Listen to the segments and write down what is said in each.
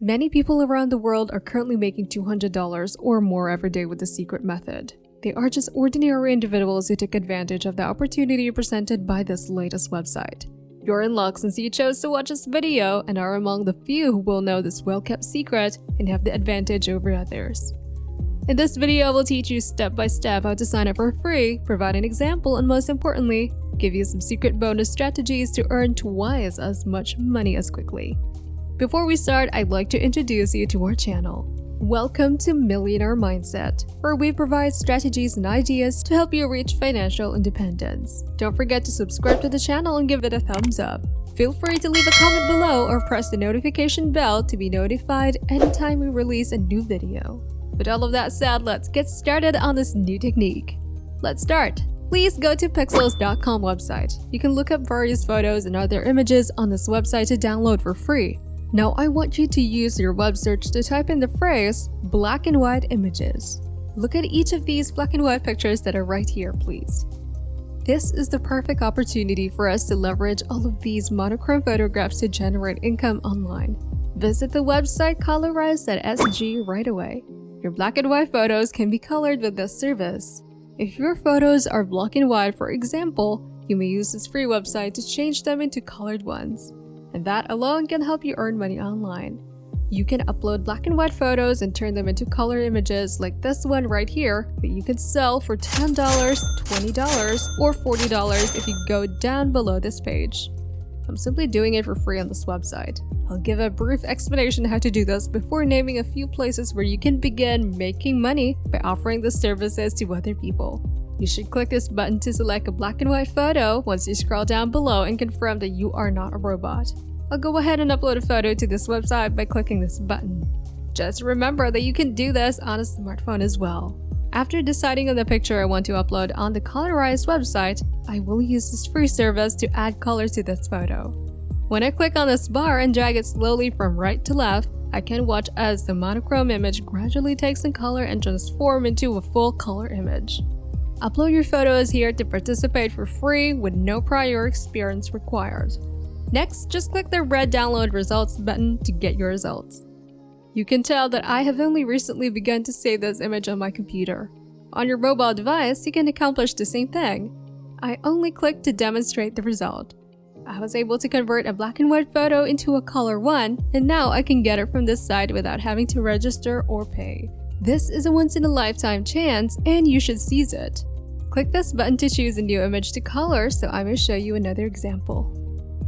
Many people around the world are currently making $200 or more every day with the secret method. They are just ordinary individuals who took advantage of the opportunity presented by this latest website. You're in luck since you chose to watch this video and are among the few who will know this well-kept secret and have the advantage over others. In this video, I will teach you step by step how to sign up for free, provide an example, and most importantly, give you some secret bonus strategies to earn twice as much money as quickly. Before we start, I'd like to introduce you to our channel. Welcome to Millionaire Mindset, where we provide strategies and ideas to help you reach financial independence. Don't forget to subscribe to the channel and give it a thumbs up. Feel free to leave a comment below or press the notification bell to be notified anytime we release a new video. With all of that said, let's get started on this new technique. Let's start! Please go to pexels.com website. You can look up various photos and other images on this website to download for free. Now I want you to use your web search to type in the phrase black and white images. Look at each of these black and white pictures that are right here, please. This is the perfect opportunity for us to leverage all of these monochrome photographs to generate income online. Visit the website colorize.sg right away. Your black and white photos can be colored with this service. If your photos are black and white, for example, you may use this free website to change them into colored ones. And that alone can help you earn money online. You can upload black and white photos and turn them into color images like this one right here that you can sell for $10, $20, or $40 if you go down below this page. I'm simply doing it for free on this website. I'll give a brief explanation how to do this before naming a few places where you can begin making money by offering the services to other people. You should click this button to select a black and white photo once you scroll down below and confirm that you are not a robot. I'll go ahead and upload a photo to this website by clicking this button. Just remember that you can do this on a smartphone as well. After deciding on the picture I want to upload on the Colorize website, I will use this free service to add color to this photo. When I click on this bar and drag it slowly from right to left, I can watch as the monochrome image gradually takes in color and transforms into a full color image. Upload your photos here to participate for free with no prior experience required. Next, just click the red download results button to get your results. You can tell that I have only recently begun to save this image on my computer. On your mobile device, you can accomplish the same thing. I only clicked to demonstrate the result. I was able to convert a black and white photo into a color one, and now I can get it from this site without having to register or pay. This is a once-in-a-lifetime chance, and you should seize it. Click this button to choose a new image to color, so I will show you another example.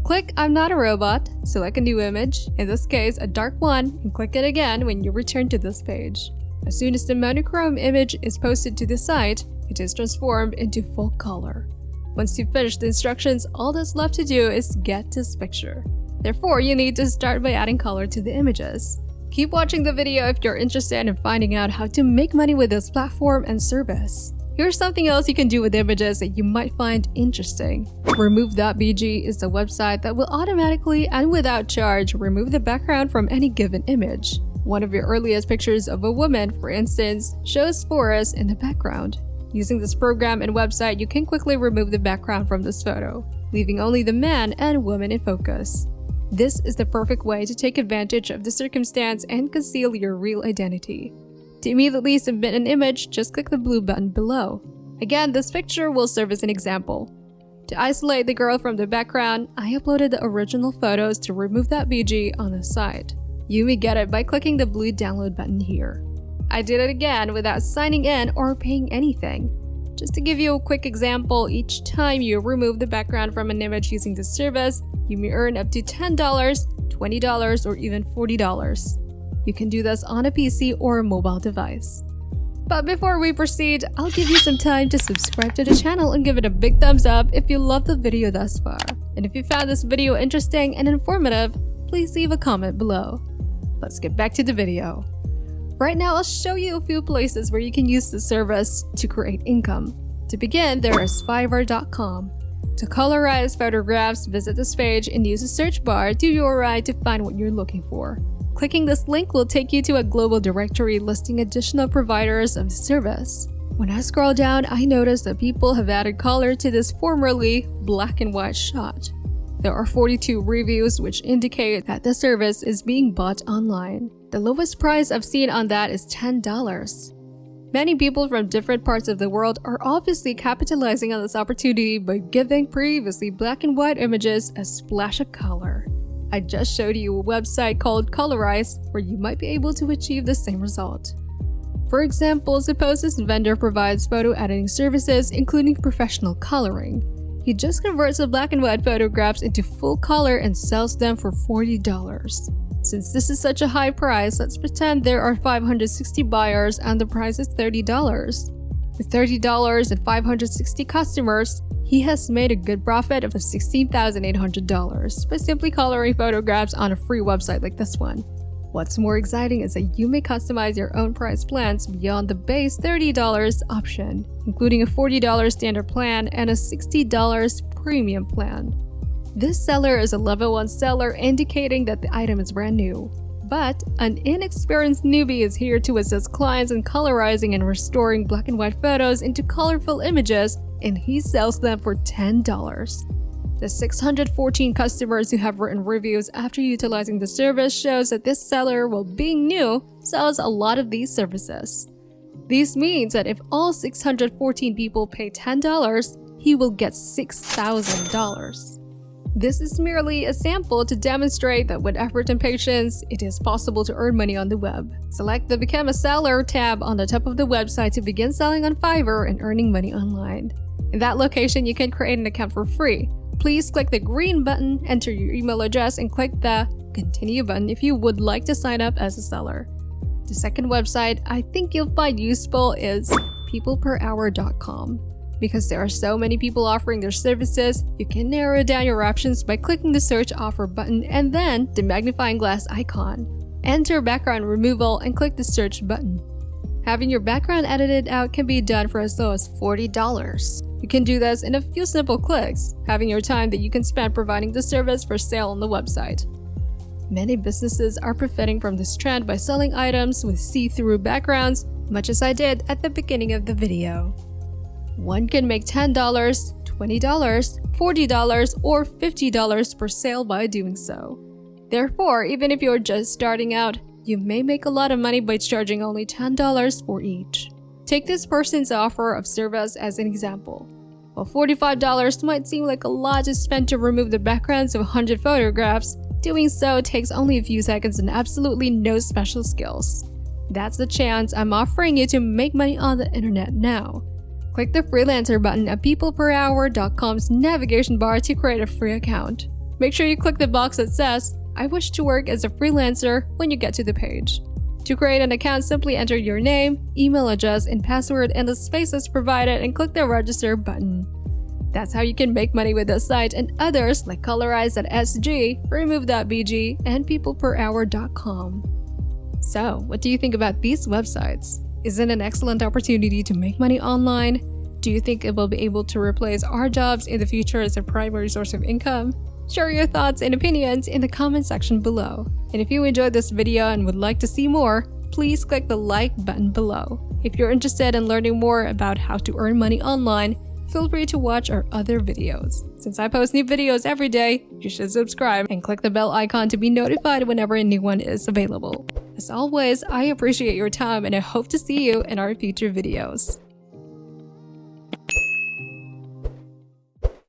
Click I'm not a robot, select a new image, in this case a dark one, and click it again when you return to this page. As soon as the monochrome image is posted to the site, it is transformed into full color. Once you finish the instructions, all that's left to do is get this picture. Therefore, you need to start by adding color to the images. Keep watching the video if you're interested in finding out how to make money with this platform and service. Here's something else you can do with images that you might find interesting. Remove.bg is a website that will automatically and without charge remove the background from any given image. One of your earliest pictures of a woman, for instance, shows forests in the background. Using this program and website, you can quickly remove the background from this photo, leaving only the man and woman in focus. This is the perfect way to take advantage of the circumstance and conceal your real identity. To immediately submit an image, just click the blue button below. Again, this picture will serve as an example. To isolate the girl from the background, I uploaded the original photos to remove.bg on the site. You may get it by clicking the blue download button here. I did it again without signing in or paying anything. Just to give you a quick example, each time you remove the background from an image using this service, you may earn up to $10, $20, or even $40. You can do this on a PC or a mobile device. But before we proceed, I'll give you some time to subscribe to the channel and give it a big thumbs up if you loved the video thus far. And if you found this video interesting and informative, please leave a comment below. Let's get back to the video. Right now, I'll show you a few places where you can use the service to create income. To begin, there is Fiverr.com. To colorize photographs, visit this page and use the search bar to your right to find what you're looking for. Clicking this link will take you to a global directory listing additional providers of the service. When I scroll down, I notice that people have added color to this formerly black and white shot. There are 42 reviews which indicate that the service is being bought online. The lowest price I've seen on that is $10. Many people from different parts of the world are obviously capitalizing on this opportunity by giving previously black and white images a splash of color. I just showed you a website called Colorize where you might be able to achieve the same result. For example, suppose this vendor provides photo editing services including professional coloring. He just converts the black and white photographs into full color and sells them for $40. Since this is such a high price, let's pretend there are 560 buyers and the price is $30. With $30 and 560 customers, he has made a good profit of $16,800 by simply coloring photographs on a free website like this one. What's more exciting is that you may customize your own price plans beyond the base $30 option, including a $40 standard plan and a $60 premium plan. This seller is a level 1 seller, indicating that the item is brand new. But an inexperienced newbie is here to assist clients in colorizing and restoring black and white photos into colorful images, and he sells them for $10. The 614 customers who have written reviews after utilizing the service shows that this seller, while being new, sells a lot of these services. This means that if all 614 people pay $10, he will get $6,000. This is merely a sample to demonstrate that with effort and patience, it is possible to earn money on the web. Select the Become a Seller tab on the top of the website to begin selling on Fiverr and earning money online. In that location, you can create an account for free. Please click the green button, enter your email address, and click the Continue button if you would like to sign up as a seller. The second website I think you'll find useful is PeoplePerHour.com. Because there are so many people offering their services, you can narrow down your options by clicking the Search Offer button and then the magnifying glass icon. Enter background removal and click the Search button. Having your background edited out can be done for as low as $40. You can do this in a few simple clicks, having your time that you can spend providing the service for sale on the website. Many businesses are profiting from this trend by selling items with see-through backgrounds, much as I did at the beginning of the video. One can make $10, $20, $40, or $50 per sale by doing so. Therefore, even if you're just starting out, you may make a lot of money by charging only $10 for each. Take this person's offer of service as an example. While $45 might seem like a lot to spend to remove the backgrounds of 100 photographs, doing so takes only a few seconds and absolutely no special skills. That's the chance I'm offering you to make money on the internet now. Click the freelancer button at PeoplePerHour.com's navigation bar to create a free account. Make sure you click the box that says, I wish to work as a freelancer when you get to the page. To create an account, simply enter your name, email address, and password in the spaces provided and click the register button. That's how you can make money with this site and others like Colorize.sg, Remove.bg, and PeoplePerHour.com. So, what do you think about these websites? Is it an excellent opportunity to make money online? Do you think it will be able to replace our jobs in the future as a primary source of income? Share your thoughts and opinions in the comment section below. And if you enjoyed this video and would like to see more, please click the like button below. If you're interested in learning more about how to earn money online, feel free to watch our other videos. Since I post new videos every day, you should subscribe and click the bell icon to be notified whenever a new one is available. As always, I appreciate your time and I hope to see you in our future videos.